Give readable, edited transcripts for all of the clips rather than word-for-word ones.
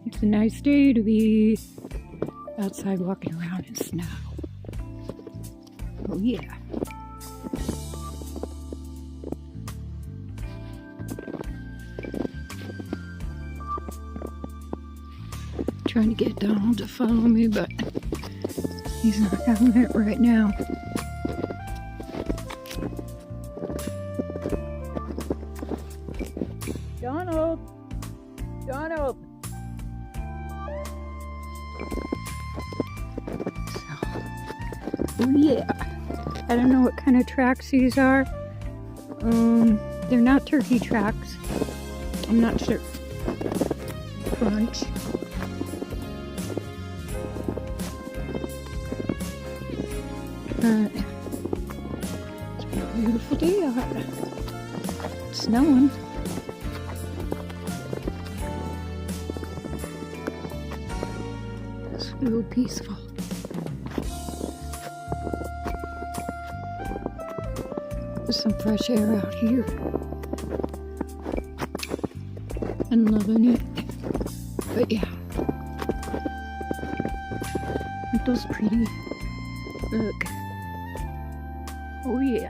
It's a nice day to be outside walking around in snow. Oh yeah. Trying to get Donald to follow me, but he's not having it right now. Donald! Donald! Oh yeah. I don't know what kind of tracks these are. They're not turkey tracks. I'm not sure. Crunch. It's a beautiful day out. It's snowing. It's real peaceful. There's some fresh air out here. I'm loving it. But yeah. Aren't those pretty? Look. Oh yeah.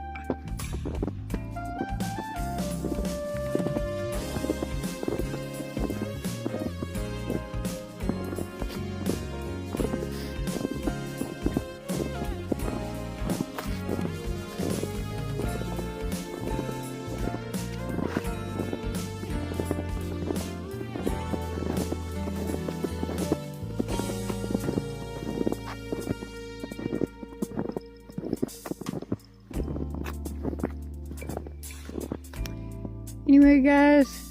Anyway, guys,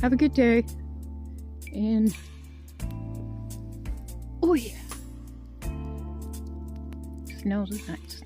have a good day. And oh yeah, snows is nice.